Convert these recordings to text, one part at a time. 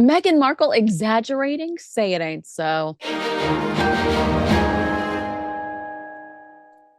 Meghan Markle exaggerating? Say it ain't so.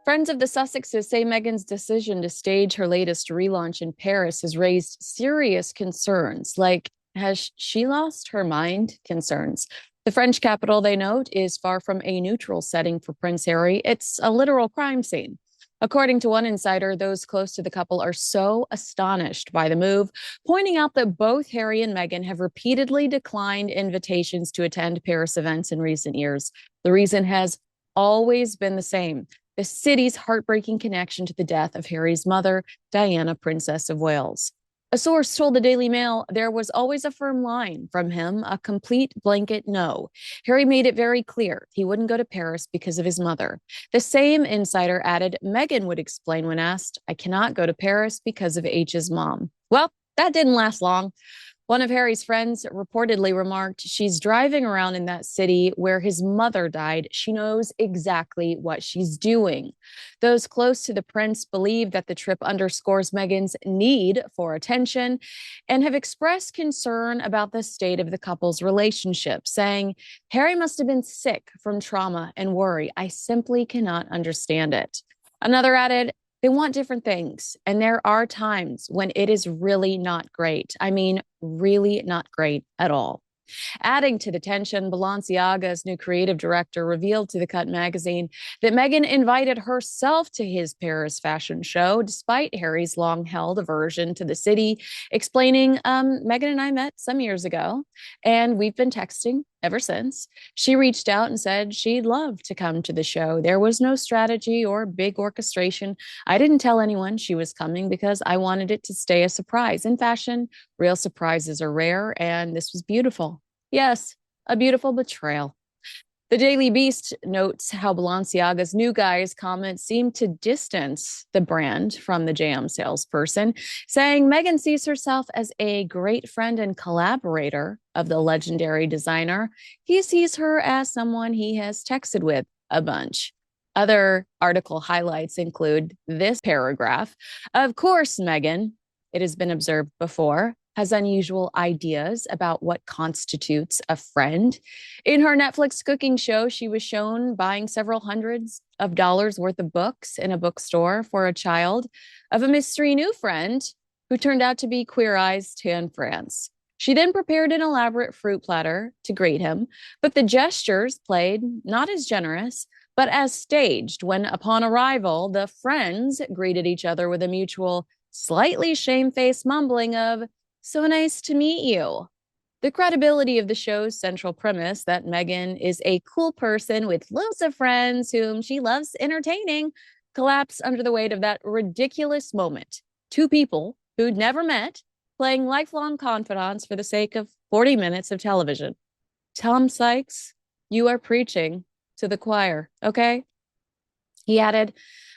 Friends of the Sussexes say Meghan's decision to stage her latest relaunch in Paris has raised serious concerns, like, has she lost her mind? Concerns. The French capital, they note, is far from a neutral setting for Prince Harry. It's a literal crime scene. According to one insider, those close to the couple are so astonished by the move, pointing out that both Harry and Meghan have repeatedly declined invitations to attend Paris events in recent years. The reason has always been the same: the city's heartbreaking connection to the death of Harry's mother, Diana, Princess of Wales. A source told the Daily Mail there was always a firm line from him, a complete blanket no. Harry made it very clear he wouldn't go to Paris because of his mother. The same insider added Meghan would explain when asked, I cannot go to Paris because of H's mom. Well, that didn't last long. One of Harry's friends reportedly remarked, she's driving around in that city where his mother died. She knows exactly what she's doing. Those close to the prince believe that the trip underscores Meghan's need for attention and have expressed concern about the state of the couple's relationship, saying, Harry must have been sick from trauma and worry. I simply cannot understand it. Another added, they want different things. And there are times when it is really not great. I mean, really not great at all. Adding to the tension, Balenciaga's new creative director revealed to The Cut magazine that Meghan invited herself to his Paris fashion show, despite Harry's long-held aversion to the city, explaining, Meghan and I met some years ago, and we've been texting ever since. She reached out and said she'd love to come to the show. There was no strategy or big orchestration. I didn't tell anyone she was coming because I wanted it to stay a surprise. In fashion, real surprises are rare, and this was beautiful. Yes, a beautiful betrayal. The Daily Beast notes how Balenciaga's new guy's comments seem to distance the brand from the jam salesperson, saying Meghan sees herself as a great friend and collaborator of the legendary designer. He sees her as someone he has texted with a bunch. Other article highlights include this paragraph. Of course, Meghan, it has been observed before, has unusual ideas about what constitutes a friend. In her Netflix cooking show, she was shown buying several hundreds of dollars worth of books in a bookstore for a child of a mystery new friend who turned out to be Queer Eye's Tan France. She then prepared an elaborate fruit platter to greet him, but the gestures played not as generous, but as staged when, upon arrival, the friends greeted each other with a mutual, slightly shamefaced mumbling of, so nice to meet you. The credibility of the show's central premise that Meghan is a cool person with loads of friends whom she loves entertaining collapsed under the weight of that ridiculous moment. Two people who'd never met playing lifelong confidants for the sake of 40 minutes of television. Tom Sykes, you are preaching to the choir, okay? He added,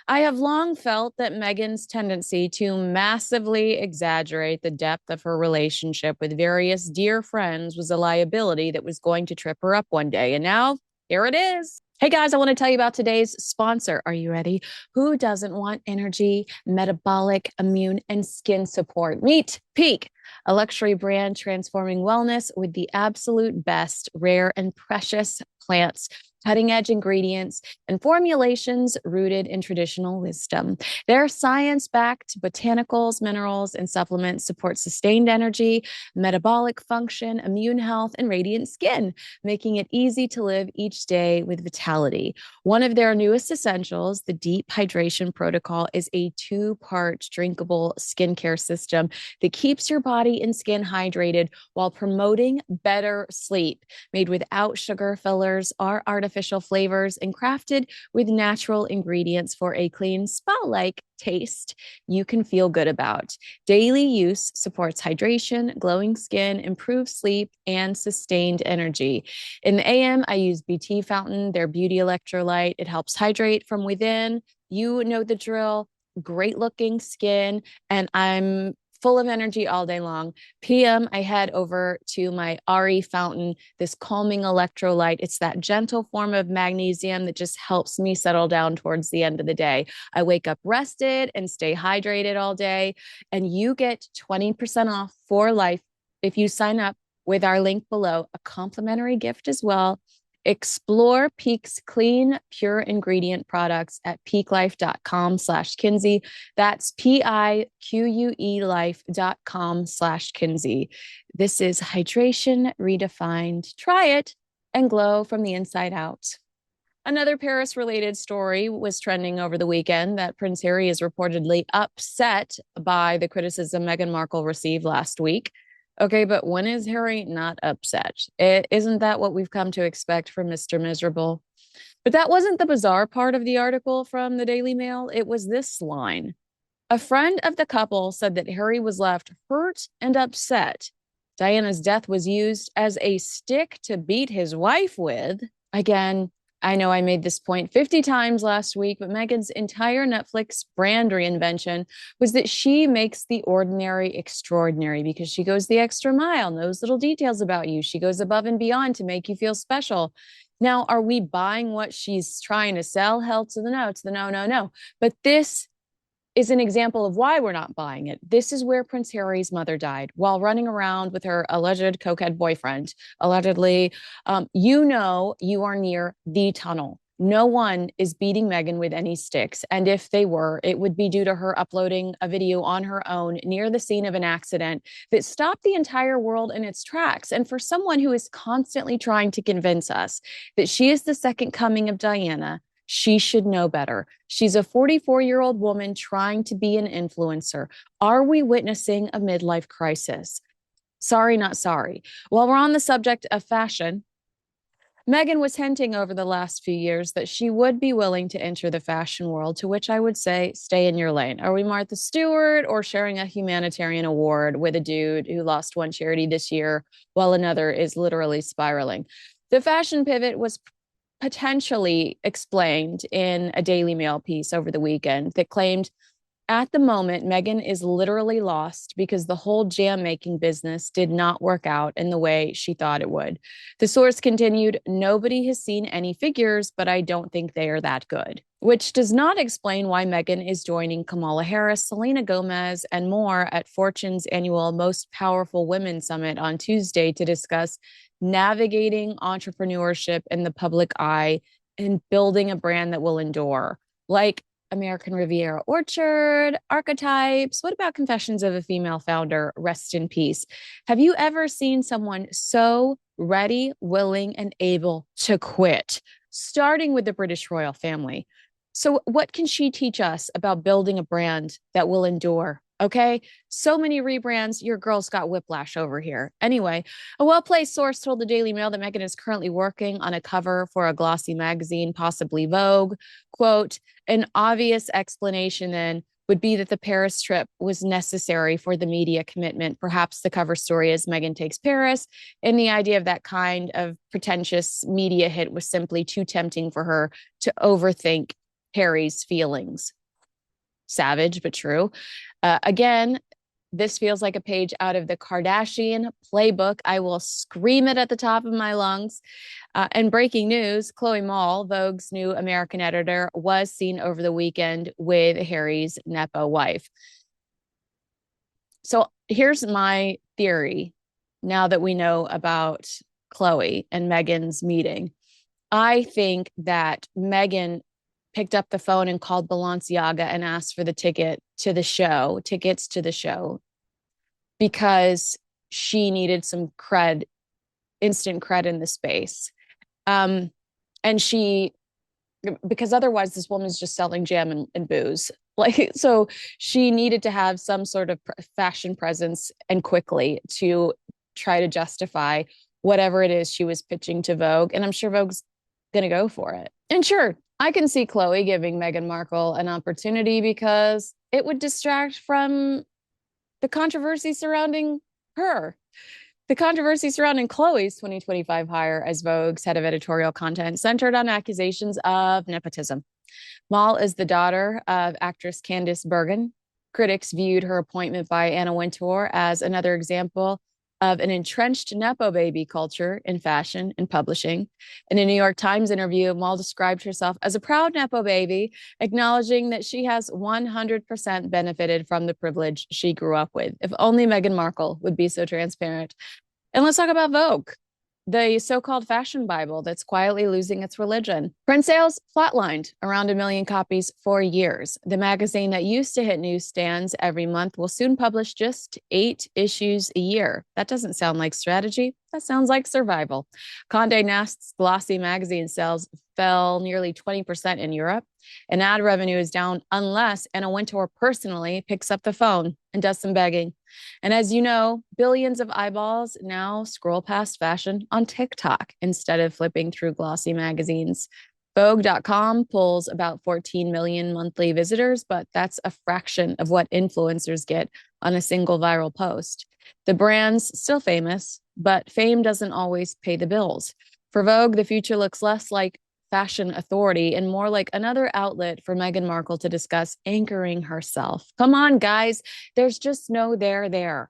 I have long felt that Meghan's tendency to massively exaggerate the depth of her relationship with various dear friends was a liability that was going to trip her up one day. And now, here it is. Hey guys, I want to tell you about today's sponsor. Are you ready? Who doesn't want energy, metabolic, immune, and skin support? Meet Peak, a luxury brand transforming wellness with the absolute best, rare, and precious plants, cutting-edge ingredients, and formulations rooted in traditional wisdom. Their science-backed botanicals, minerals, and supplements support sustained energy, metabolic function, immune health, and radiant skin, making it easy to live each day with vitality. One of their newest essentials, the Deep Hydration Protocol, is a two-part drinkable skincare system that keeps your body and skin hydrated while promoting better sleep. Made without sugar fillers or artificial flavors and crafted with natural ingredients for a clean, spa-like taste you can feel good about. Daily use supports hydration, glowing skin, improved sleep, and sustained energy. In the AM, I use BT Fountain, their beauty electrolyte. It helps hydrate from within. You know the drill. Great looking skin, and I'm full of energy all day long. PM, I head over to my RE Fountain, this calming electrolyte. It's that gentle form of magnesium that just helps me settle down towards the end of the day. I wake up rested and stay hydrated all day. And you get 20% off for life if you sign up with our link below, a complimentary gift as well. Explore Peak's clean, pure ingredient products at peaklife.com/Kinsey. That's PIQUE life.com/Kinsey. This is hydration redefined. Try it and glow from the inside out. Another Paris-related story was trending over the weekend that Prince Harry is reportedly upset by the criticism Meghan Markle received last week. Okay, but when is Harry not upset? Isn't that what we've come to expect from Mr. Miserable? But that wasn't the bizarre part of the article from the Daily Mail. It was this line. A friend of the couple said that Harry was left hurt and upset. Diana's death was used as a stick to beat his wife with. Again, I know I made this point 50 times last week, but Meghan's entire Netflix brand reinvention was that she makes the ordinary extraordinary because she goes the extra mile, knows little details about you. She goes above and beyond to make you feel special. Now, are we buying what she's trying to sell? Hell to the no, to the no, no, no. But this is an example of why we're not buying it. This is where Prince Harry's mother died while running around with her alleged cokehead boyfriend, allegedly. You are near the tunnel. No one is beating Meghan with any sticks. And if they were, it would be due to her uploading a video on her own near the scene of an accident that stopped the entire world in its tracks. And for someone who is constantly trying to convince us that she is the second coming of Diana, she should know better. She's a 44-year-old woman trying to be an influencer. Are we witnessing a midlife crisis? Sorry, not sorry. While we're on the subject of fashion, Meghan was hinting over the last few years that she would be willing to enter the fashion world, to which I would say, stay in your lane. Are we Martha Stewart or sharing a humanitarian award with a dude who lost one charity this year while another is literally spiraling? The fashion pivot was potentially explained in a Daily Mail piece over the weekend that claimed at the moment, Meghan is literally lost because the whole jam making business did not work out in the way she thought it would. The source continued, nobody has seen any figures, but I don't think they are that good, which does not explain why Meghan is joining Kamala Harris, Selena Gomez, and more at Fortune's annual Most Powerful Women Summit on Tuesday to discuss navigating entrepreneurship in the public eye and building a brand that will endure, like American Riviera Orchard, archetypes. What about Confessions of a Female Founder? Rest in peace. Have you ever seen someone so ready, willing, and able to quit, starting with the British royal family? So what can she teach us about building a brand that will endure? Okay, so many rebrands. Your girl's got whiplash over here. Anyway, a well-placed source told the Daily Mail that Meghan is currently working on a cover for a glossy magazine, possibly Vogue. Quote, an obvious explanation then would be that the Paris trip was necessary for the media commitment. Perhaps the cover story is Meghan Takes Paris, and the idea of that kind of pretentious media hit was simply too tempting for her to overthink Harry's feelings. Savage, but true. Again, this feels like a page out of the Kardashian playbook. I will scream it at the top of my lungs. And breaking news, Chloe Malle, Vogue's new American editor, was seen over the weekend with Harry's NEPO wife. So here's my theory now that we know about Chloe and Meghan's meeting. I think that Meghan picked up the phone and called Balenciaga and asked for the tickets to the show, because she needed some cred, instant cred in the space. And because otherwise this woman's just selling jam and booze. So she needed to have some sort of fashion presence and quickly to try to justify whatever it is she was pitching to Vogue. And I'm sure Vogue's going to go for it. And sure, I can see Chloe giving Meghan Markle an opportunity because it would distract from the controversy surrounding her. The controversy surrounding Chloe's 2025 hire as Vogue's head of editorial content centered on accusations of nepotism. Malle is the daughter of actress Candice Bergen. Critics viewed her appointment by Anna Wintour as another example of an entrenched Nepo baby culture in fashion and publishing. In a New York Times interview, Malle described herself as a proud Nepo baby, acknowledging that she has 100% benefited from the privilege she grew up with. If only Meghan Markle would be so transparent. And let's talk about Vogue, the so-called fashion Bible that's quietly losing its religion. Print sales flatlined around 1 million copies for years. The magazine that used to hit newsstands every month will soon publish just 8 issues a year. That doesn't sound like strategy. That sounds like survival. Condé Nast's glossy magazine sales fell nearly 20% in Europe, and ad revenue is down unless Anna Wintour personally picks up the phone and does some begging. And as you know, billions of eyeballs now scroll past fashion on TikTok instead of flipping through glossy magazines. Vogue.com pulls about 14 million monthly visitors, but that's a fraction of what influencers get on a single viral post. The brand's still famous, but fame doesn't always pay the bills. For Vogue, the future looks less like fashion authority and more like another outlet for Meghan Markle to discuss anchoring herself. Come on, guys. There's just no there.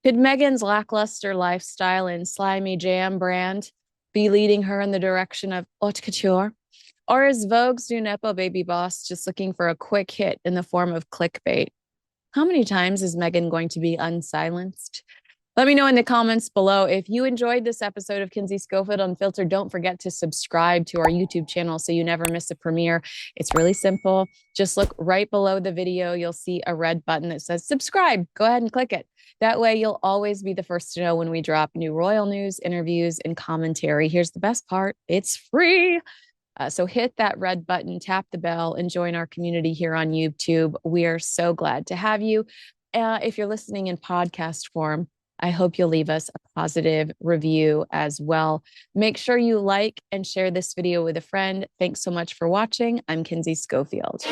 Could Meghan's lackluster lifestyle and slimy jam brand be leading her in the direction of haute couture? Or is Vogue's new NEPO baby boss just looking for a quick hit in the form of clickbait? How many times is Meghan going to be unsilenced? Let me know in the comments below. If you enjoyed this episode of Kinsey Schofield Unfiltered, don't forget to subscribe to our YouTube channel so you never miss a premiere. It's really simple. Just look right below the video. You'll see a red button that says subscribe. Go ahead and click it. That way you'll always be the first to know when we drop new royal news, interviews, and commentary. Here's the best part. It's free. So hit that red button, tap the bell, and join our community here on YouTube. We are so glad to have you. If you're listening in podcast form, I hope you'll leave us a positive review as well. Make sure you like and share this video with a friend. Thanks so much for watching. I'm Kinsey Schofield.